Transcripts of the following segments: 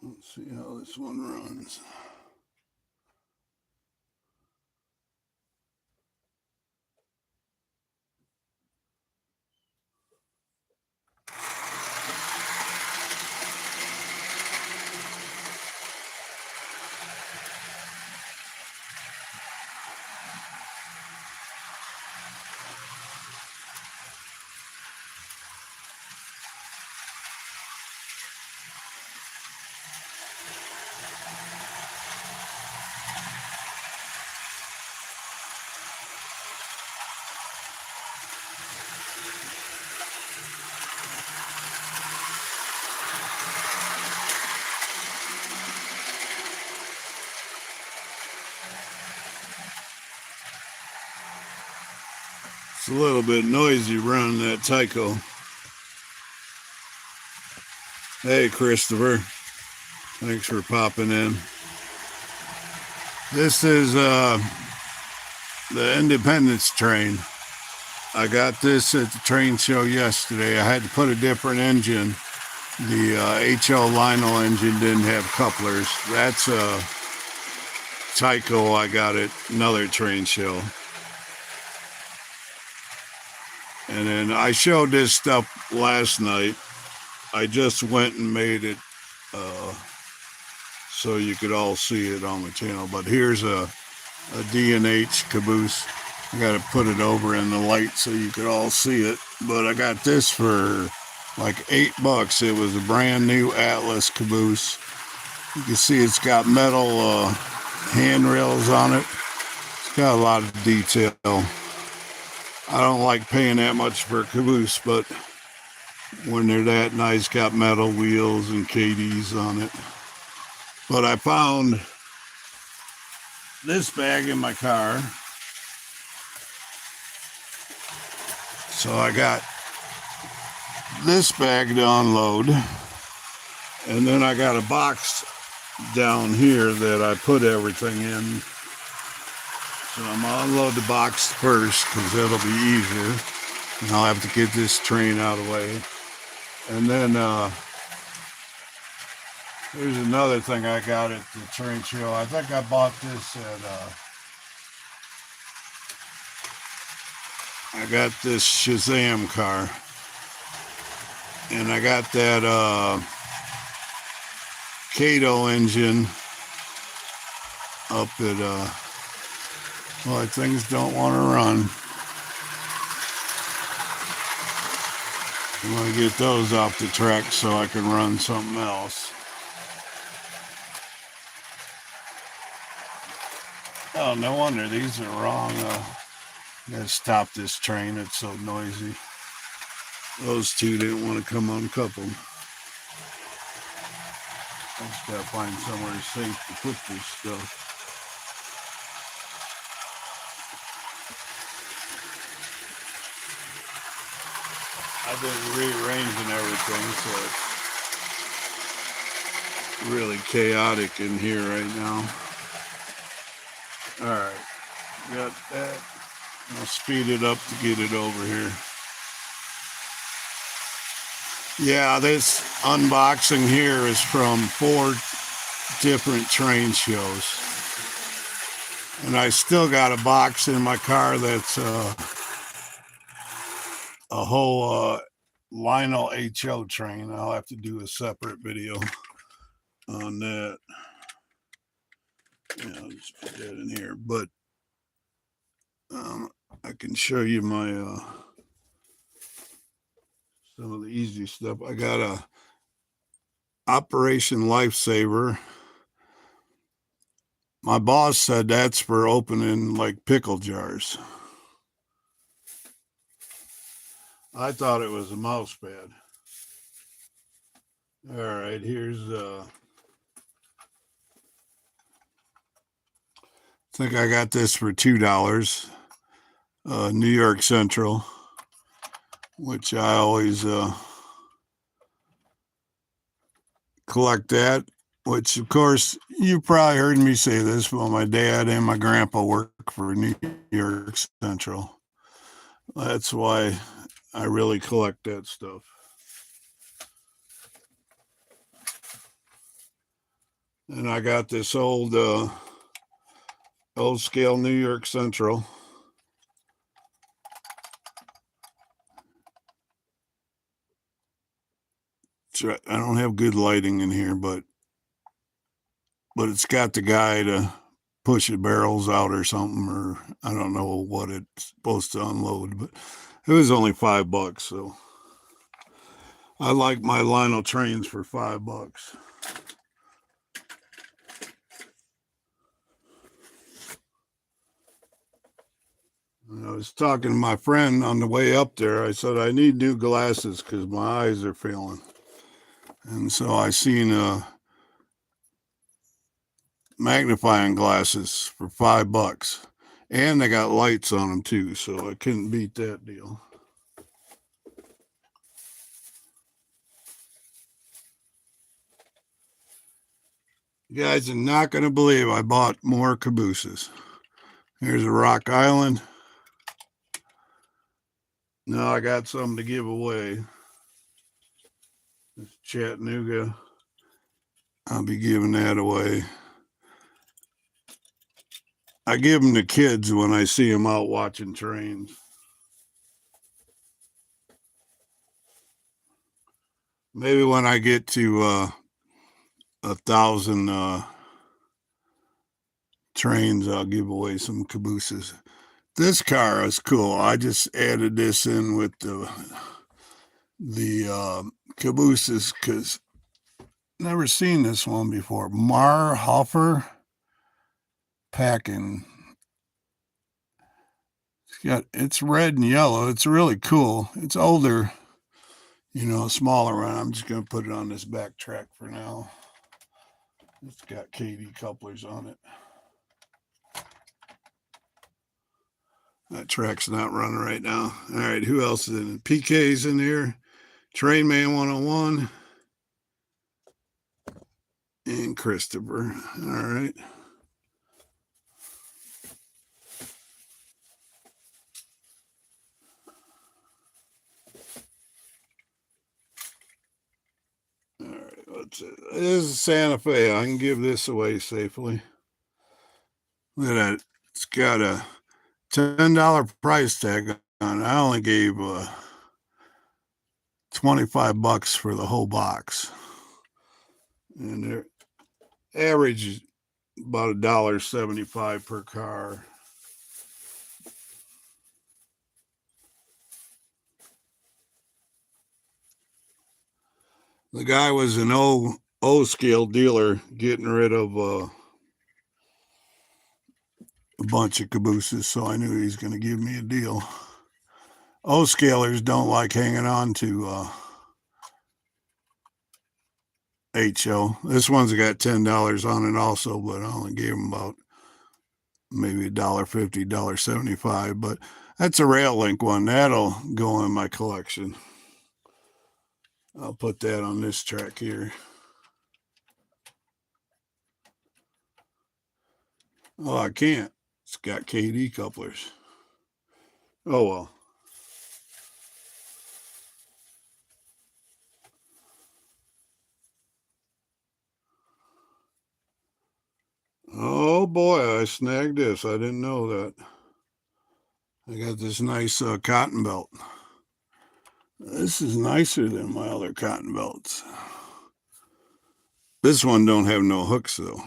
Let's see how this one runs. It's a little bit noisy running that Tyco. Hey, Christopher. Thanks for popping in. This is the Independence train. I got this at the train show yesterday. I had to put a different engine. The HL Lionel engine didn't have couplers. That's a Tyco I got at another train show. And then I showed this stuff last night. I just went and made it so you could all see it on the channel. But here's a D&H caboose. I got to put it over in the light so you could all see it. But I got this for like $8. It was a brand new Atlas caboose. You can see it's got metal handrails on it. It's got a lot of detail. I don't like paying that much for a caboose, but when they're that nice, got metal wheels and KDs on it. But I found this bag in my car. So I got this bag to unload. And then I got a box down here that I put everything in. So I'm gonna unload the box first because it'll be easier. And I'll have to get this train out of the way. And then there's another thing I got at the train show. I think I bought this at I got this Shazam car. And I got that Kato engine up at well, things don't want to run. I'm going to get those off the track so I can run something else. Oh, no wonder these are wrong. Gotta stop this train. It's so noisy. Those two didn't want to come uncoupled. I just gotta find somewhere safe to put this stuff. I've been rearranging everything, so it's really chaotic in here right now. All right, got that. I'll speed it up to get it over here. Yeah, this unboxing here is from 4 different train shows. And I still got a box in my car that's a whole Lionel HO train. I'll have to do a separate video on that. Yeah, I'll just put that in here. But I can show you my some of the easy stuff. I got a Operation Lifesaver. My boss said that's for opening like pickle jars. I thought it was a mouse pad. All right, here's I think I got this for $2. New York Central, which I always collect that. Which, of course, you probably heard me say this, but my dad and my grandpa work for New York Central. That's why I really collect that stuff. And I got this old scale New York Central. I don't have good lighting in here, but it's got the guy to push the barrels out or something, or I don't know what it's supposed to unload, but it was only $5, so I like my Lionel Trains for $5. And I was talking to my friend on the way up there. I said, I need new glasses because my eyes are failing. And so I seen magnifying glasses for $5. And they got lights on them too, so I couldn't beat that deal. You guys are not going to believe I bought more cabooses. Here's a Rock Island. Now I got some to give away. This Chattanooga. I'll be giving that away. I give them to kids when I see them out watching trains. Maybe when I get to 1,000 trains, I'll give away some cabooses. This car is cool. I just added this in with the cabooses because never seen this one before. Marhofer Packing. It's red and yellow. It's really cool. It's older, smaller one. I'm just gonna put it on this back track for now. It's got KD couplers on it. That track's not running right now. All right, who else is in it? PK's in here. Train Man 101. And Christopher. All right. All right, what's it? This is Santa Fe. I can give this away safely. Look at that. It's got a $10 price tag on it. I only gave $25 for the whole box. And their average is about $1.75 per car. The guy was an O scale dealer getting rid of a bunch of cabooses, so I knew he was going to give me a deal. O scalers don't like hanging on to HO. This one's got $10 on it also, but I only gave him about maybe $1.50, $1.75. But that's a rail link one. That'll go in my collection. I'll put that on this track here. Oh, I can't. It's got KD couplers. Oh, well. Oh, boy, I snagged this. I didn't know that. I got this nice cotton belt. This is nicer than my other cotton belts. This one don't have no hooks, though.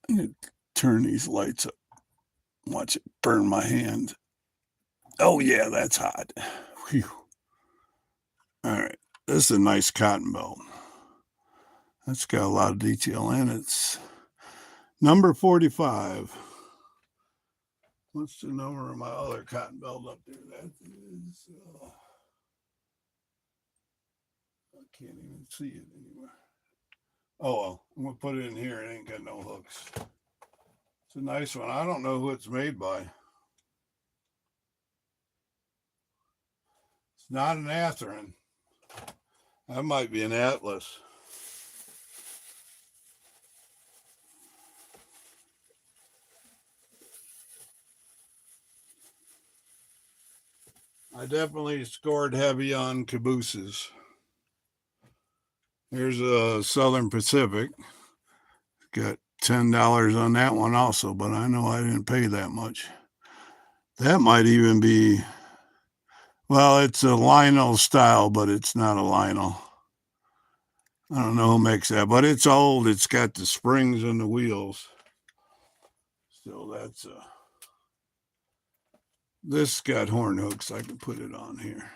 I'm going to turn these lights up. Watch it burn my hand. Oh, yeah, that's hot. Whew. All right. This is a nice cotton belt. That's got a lot of detail in it. It's number 45. What's the number of my other cotton belt up there? That is, I can't even see it anywhere. Oh, well, I'm going to put it in here. It ain't got no hooks. It's a nice one. I don't know who it's made by. It's not an Atherin. That might be an Atlas. I definitely scored heavy on cabooses. Here's a Southern Pacific. Got $10 on that one also, but I know I didn't pay that much. That might even be, well, it's a Lionel style, but it's not a Lionel. I don't know who makes that, but it's old. It's got the springs and the wheels. So that's this got horn hooks. I can put it on here.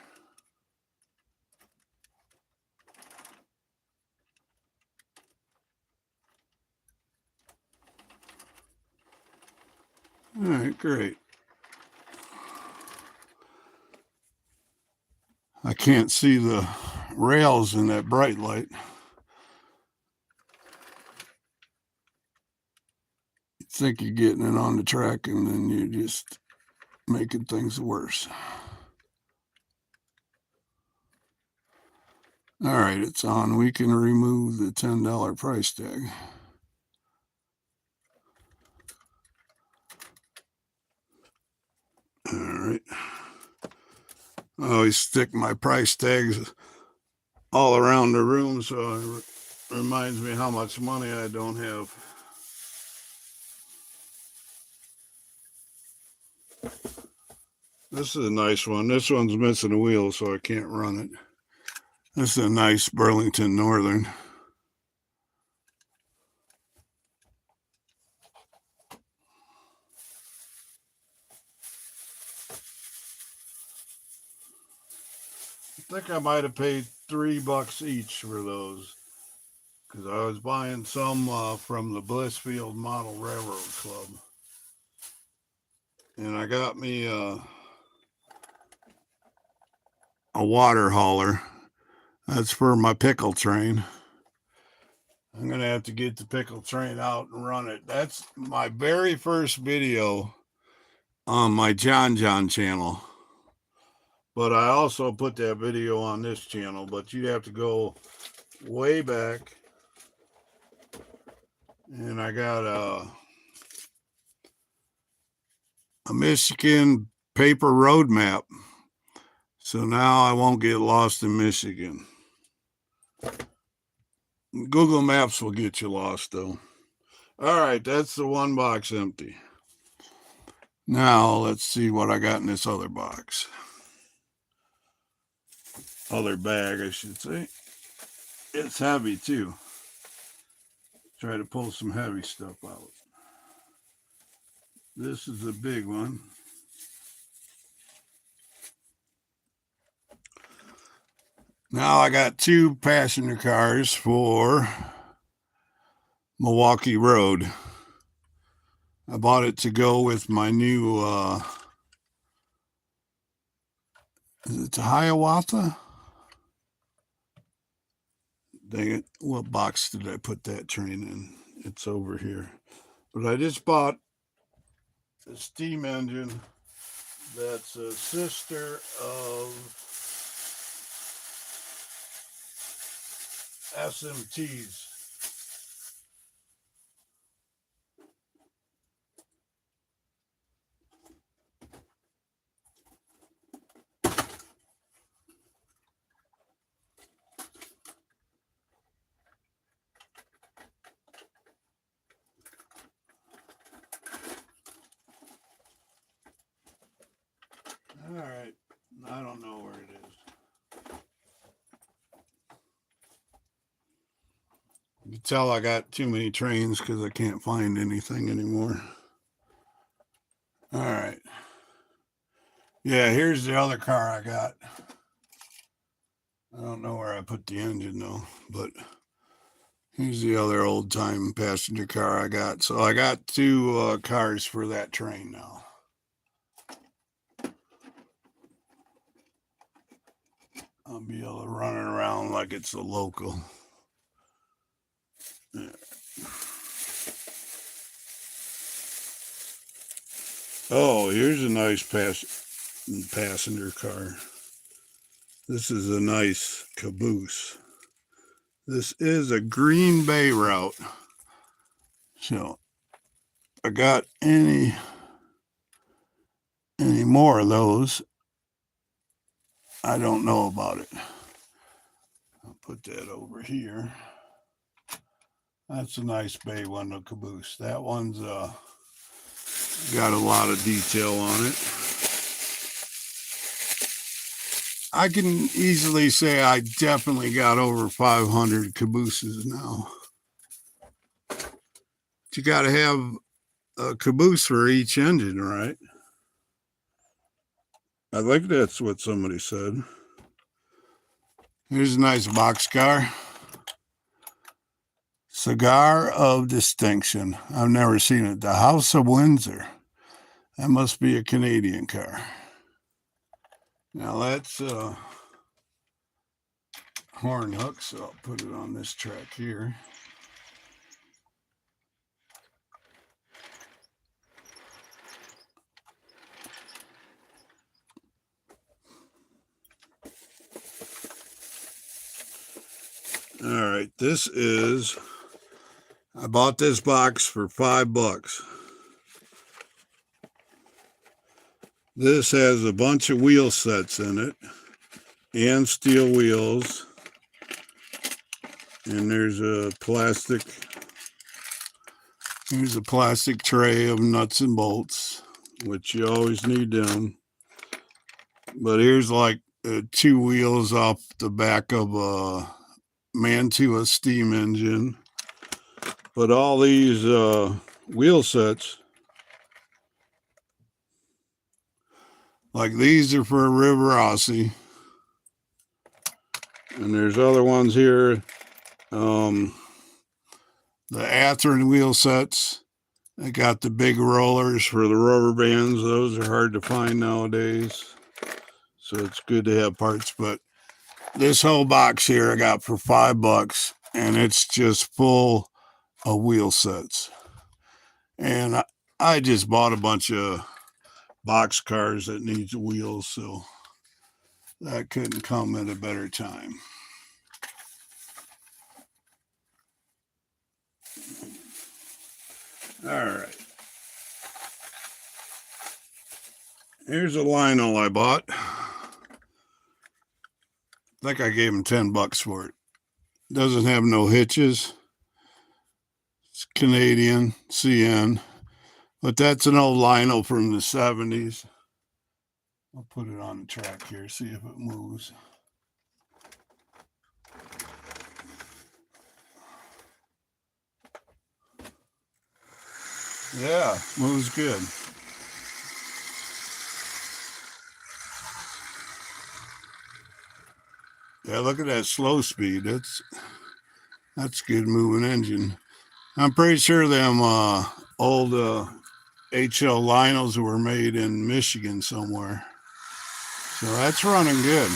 All right, great. I can't see the rails in that bright light. You think you're getting it on the track, and then you're just making things worse. All right, it's on. We can remove the $10 price tag. All right. I always stick my price tags all around the room, so it reminds me how much money I don't have. This is a nice one. This one's missing a wheel, so I can't run it. This is a nice Burlington Northern. I think I might have paid $3 each for those, because I was buying some from the Blissfield Model Railroad Club. And I got me a water hauler. That's for my pickle train. I'm going to have to get the pickle train out and run it. That's my very first video on my John channel. But I also put that video on this channel, but you'd have to go way back. And I got a Michigan paper road map. So now I won't get lost in Michigan. Google Maps will get you lost, though. All right, that's the one box empty. Now let's see what I got in this other box. Other bag, I should say. It's heavy, too. Try to pull some heavy stuff out. This is a big one. Now I got 2 passenger cars for Milwaukee Road. I bought it to go with my new, is it Hiawatha? Dang it, what box did I put that train in? It's over here. But I just bought a steam engine that's a sister of SMTs. All right, I don't know where it is. You can tell I got too many trains because I can't find anything anymore. All right. Yeah, here's the other car I got. I don't know where I put the engine though, but here's the other old time passenger car I got. So I got 2 cars for that train now. I'll be able to run it around like it's a local. Yeah. Oh, here's a nice passenger car. This is a nice caboose. This is a Green Bay route. So I got any more of those, I don't know about it. I'll put that over here. That's a nice bay window caboose. That one's got a lot of detail on it. I can easily say I definitely got over 500 cabooses now. But you got to have a caboose for each engine, right? I think that's what somebody said. Here's a nice boxcar. Cigar of Distinction. I've never seen it. The House of Windsor. That must be a Canadian car. Now that's horn hook, so I'll put it on this track here. All right, this is, I bought this box for $5. This has a bunch of wheel sets in it and steel wheels. And there's a plastic tray of nuts and bolts, which you always need them. But here's like 2 wheels off the back of a Mantua steam engine. But all these wheel sets, like these are for a River Rossi. And there's other ones here. The Athearn wheel sets. They got the big rollers for the rubber bands. Those are hard to find nowadays. So it's good to have parts. But this whole box here I got for $5. And it's just full of wheel sets. And I just bought a bunch of box cars that needs wheels, so that couldn't come at a better time. All right. Here's a Lionel I bought. I think I gave him $10 for it. Doesn't have no hitches. It's Canadian, CN. But that's an old Lionel from the 70s. I'll put it on the track here, see if it moves. Yeah, moves good. Yeah, look at that slow speed. That's good moving engine. I'm pretty sure them old HL Lionels were made in Michigan somewhere. So that's running good.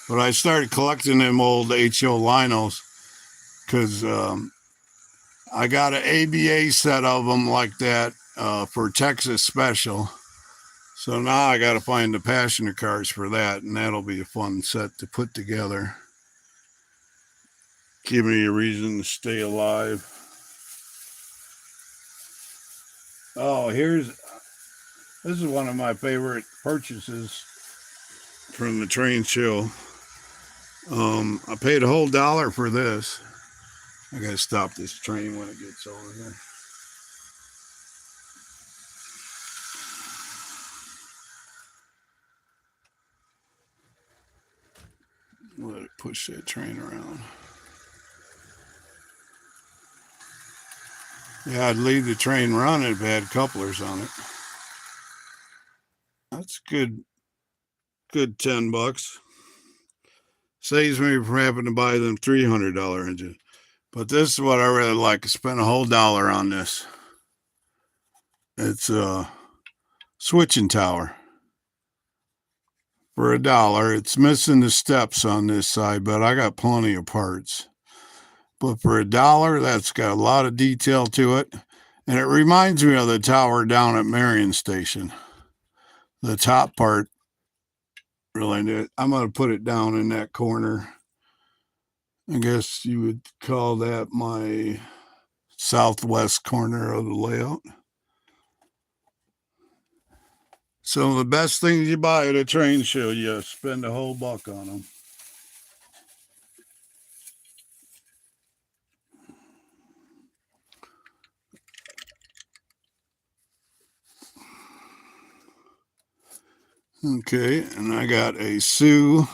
But I started collecting them old HO Lionels because I got an ABA set of them like that for Texas Special. So now I got to find the passenger cars for that, and that'll be a fun set to put together. Give me a reason to stay alive. Oh, this is one of my favorite purchases from the train show. I paid a whole $1 for this. I gotta stop this train when it gets over here. Let it push that train around. Yeah, I'd leave the train running if it had couplers on it. That's good $10. Saves me from having to buy them $300 engine. But this is what I really like. I spent a whole $1 on this. It's a switching tower for $1. It's missing the steps on this side, but I got plenty of parts. But for $1, that's got a lot of detail to it. And it reminds me of the tower down at Marion Station. The top part really neat. I'm going to put it down in that corner. I guess you would call that my southwest corner of the layout. Some of the best things you buy at a train show, you spend a whole buck on them. Okay, and I got a Sioux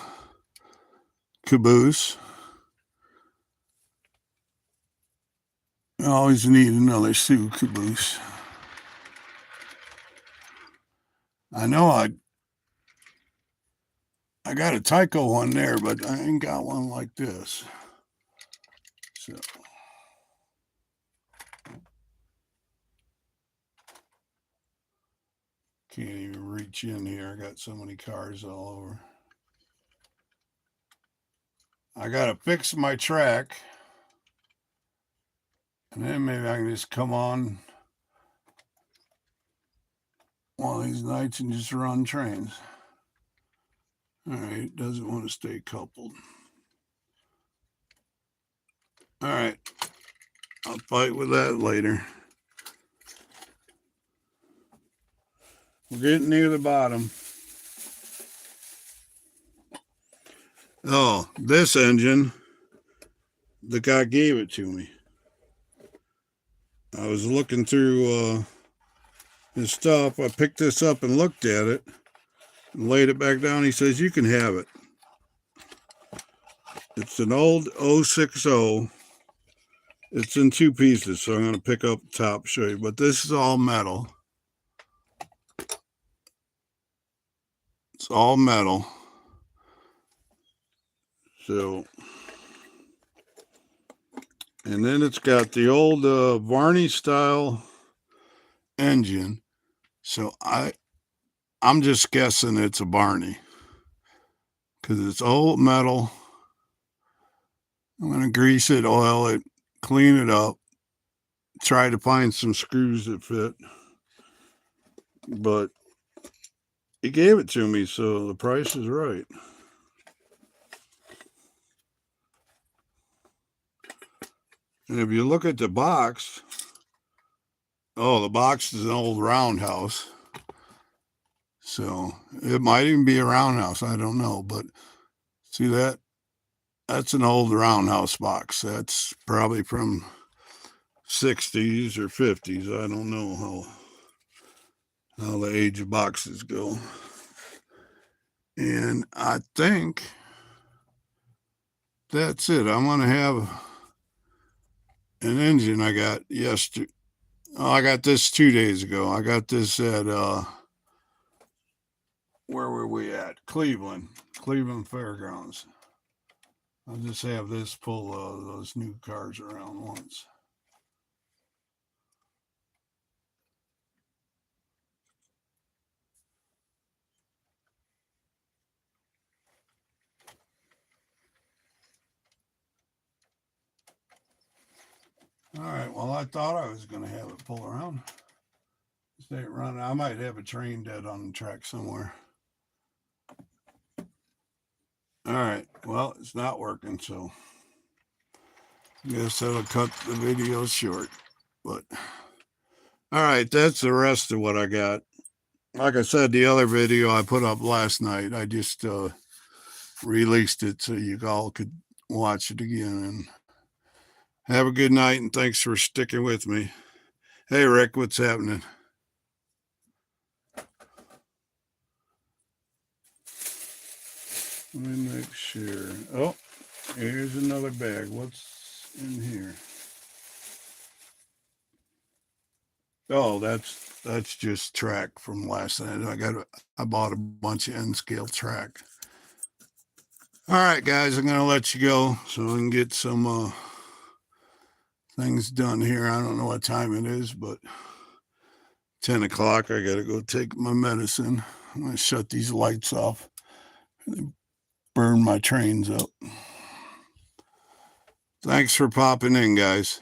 caboose. I always need another Sioux caboose. I know I got a Tyco one there, but I ain't got one like this. So can't even reach in here. I got so many cars all over. I gotta fix my track, and then maybe I can just come on one of these nights and just run trains. All right, doesn't want to stay coupled. All right, I'll fight with that later. We're getting near the bottom. Oh, this engine, the guy gave it to me. I was looking through his stuff. I picked this up and looked at it and laid it back down. He says, you can have it. It's an old 060. It's in two pieces, so I'm going to pick up the top, show you. But this is all metal. It's all metal. So, and then it's got the old Varney style engine. So I'm just guessing it's a Barney because it's old metal. I'm going to grease it, oil it, clean it up, try to find some screws that fit. But he gave it to me, so the price is right. And if you look at the box, oh, the box is an old roundhouse. So it might even be a roundhouse. I don't know. But see that? That's an old roundhouse box. That's probably from 60s or 50s. I don't know how the age of boxes go. And I think that's it. I'm going to have an engine I got yesterday. Oh, I got this 2 days ago. I got this at, where were we at? Cleveland Fairgrounds. I'll just have this pull those new cars around once. All right, well, I thought I was going to have it pull around. Stay running. I might have a train dead on the track somewhere. All right, well, it's not working, so I guess that'll cut the video short. But all right, that's the rest of what I got. Like I said, the other video I put up last night, I just released it so you all could watch it again. And have a good night, and thanks for sticking with me. Hey, Rick, what's happening? Let me make sure. Oh, here's another bag. What's in here? Oh, that's just track from last night. I bought a bunch of N scale track. All right, guys, I'm gonna let you go so we can get some things done here. I don't know what time it is, but 10 o'clock. I gotta go take my medicine. I'm gonna shut these lights off. Burn my trains up. Thanks for popping in, guys.